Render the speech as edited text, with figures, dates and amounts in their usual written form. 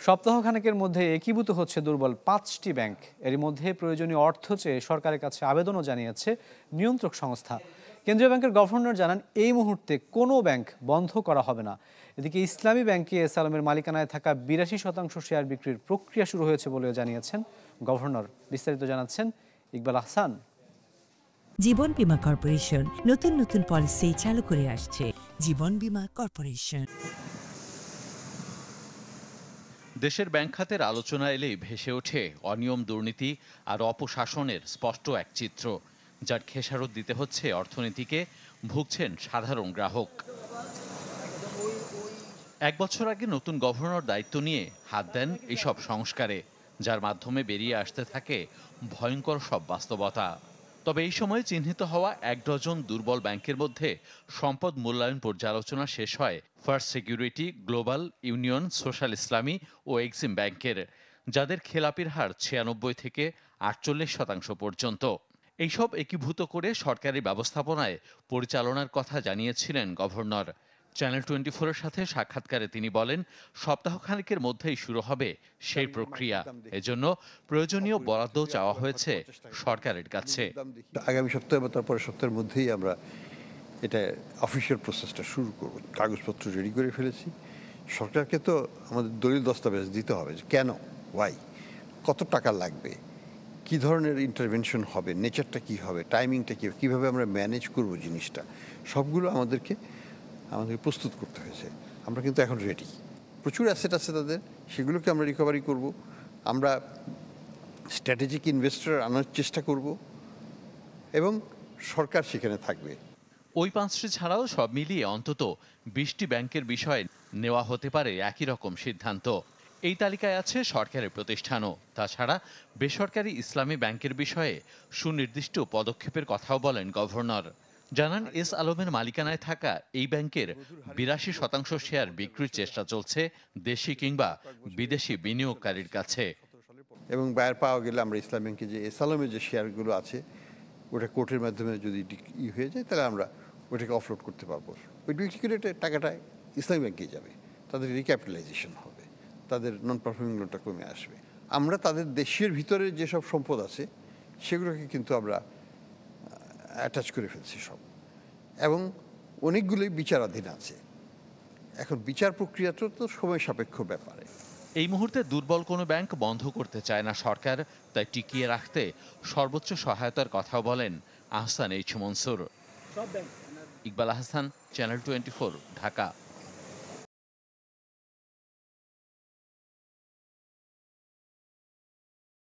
সপ্তাহখানেকের মধ্যে একীভূত হচ্ছে দুর্বল ৫টি ব্যাংক। এর মধ্যে প্রয়োজনীয় অর্থ চেয়ে সরকারের কাছে আবেদনও জানিয়েছে নিয়ন্ত্রক সংস্থা। কেন্দ্রীয় ব্যাংকের গভর্নর জানান, এই মুহূর্তে কোনো ব্যাংক বন্ধ করা হবে না। এদিকে ইসলামী ব্যাংকে এস আলমের মালিকানায় থাকা ৮২% শেয়ার বিক্রির প্রক্রিয়া শুরু হয়েছে বলেও জানিয়েছেন গভর্নর। বিস্তারিত জানাচ্ছেন ইকবাল আহসান। জীবন বীমা কর্পোরেশন নতুন নতুন পলিসি চালু করে আসছে। জীবন বীমা কর্পোরেশন। দেশের ব্যাংক খাতের আলোচনা এলেই ভেসে ওঠে অনিয়ম, দুর্নীতি আর অপশাসনের স্পষ্ট এক চিত্র, যার খেসারত দিতে হচ্ছে অর্থনীতিকে, ভুগছেন সাধারণ গ্রাহক। ১ বছর আগে নতুন গভর্নর দায়িত্ব নিয়ে হাত দেন এইসব সংস্কারে, যার মাধ্যমে বেরিয়ে আসতে থাকে ভয়ঙ্কর সব বাস্তবতা। তবে এই সময়ে চিহ্নিত হওয়া ১ ডজন দুর্বল ব্যাংকের মধ্যে সম্পদ মূল্যায়ন পর্যালোচনা শেষ হয় first security, global, union, social ইসলামী ও এক্সিম ব্যাংকের, যাদের খেলাপির হার ৯৬ থেকে ৪৮% পর্যন্ত। এইসব একীভূত করে সরকারি ব্যবস্থাপনায় পরিচালনার কথা জানিয়েছিলেন গভর্নর। চ্যানেল 24-এর সাথে সাক্ষাৎকারে তিনি বলেন, সপ্তাহখানেকের মধ্যেই শুরু হবে সেই প্রক্রিয়া। এজন্য প্রয়োজনীয় বরাদ্দ চাওয়া হয়েছে সরকারের কাছে। আগামী সপ্তাহে বা তারপরের সপ্তাহের মধ্যেই আমরা এটা অফিসিয়াল প্রসেসটা শুরু করব। কাগজপত্র রেডি করে ফেলেছি। সরকারকে তো আমাদের দলিল দস্তাবেজ দিতে হবে, যে কেন, ওয়াই, কত টাকা লাগবে, কি ধরনের ইন্টারভেনশন হবে, নেচারটা কি হবে, টাইমিংটা কী, কীভাবে আমরা ম্যানেজ করব জিনিসটা, সবগুলো আমাদেরকে প্রস্তুত করতে হয়েছে। আমরা কিন্তু এখন রেডি। প্রচুর অ্যাসেট আছে তাদের, সেগুলোকে আমরা রিকভারি করব। আমরা স্ট্র্যাটেজিক ইনভেস্টর আনার চেষ্টা করব এবং সরকার সেখানে থাকবে। ওই ৫টি ছাড়াও সব মিলিয়ে অন্তত ২০টি ব্যাংকের বিষয়ে নেওয়া হতে পারে একই রকম সিদ্ধান্ত। এই তালিকায় আছে সরকারি প্রতিষ্ঠানও। তাছাড়া বেসরকারি ইসলামী ব্যাংকের বিষয়ে সুনির্দিষ্ট পদক্ষেপের কথাও বলেন গভর্নর। জানান, এস আলমের মালিকানায় থাকা এই ব্যাংকের ৮২% শেয়ার বিক্রির চেষ্টা চলছে দেশি কিংবা বিদেশি বিনিয়োগকারীর কাছে। এবং বায়ার পাওয়া গেলে আমরা ইসলাম ব্যাংকে যে এস আলমের যে শেয়ারগুলো আছে, ওটা কোর্টের মাধ্যমে যদি হয়ে যায়, তাহলে আমরা ওটাকে অফলোড করতে পারবো। ওই বিক্রি করে টাকাটা ইসলামী ব্যাংকেই যাবে, তাদের রিক্যাপিটালাইজেশন হবে, তাদের নন পারফর্মিং লোনটা কমে আসবে। আমরা তাদের দেশের ভিতরে যেসব সম্পদ আছে সেগুলোকে কিন্তু আমরা অ্যাটাচ করে ফেলছি সব, এবং অনেকগুলোই বিচারাধীন আছে। এখন বিচার প্রক্রিয়াটা তো সময় সাপেক্ষ ব্যাপারে। এই মুহূর্তে দুর্বল কোনো ব্যাংক বন্ধ করতে চায় না সরকার, তাই টিকিয়ে রাখতে সর্বোচ্চ সহায়তার কথাও বলেন আহসান এইচ মনসুর। ইকবাল আহসান, চ্যানেল 24, ঢাকা।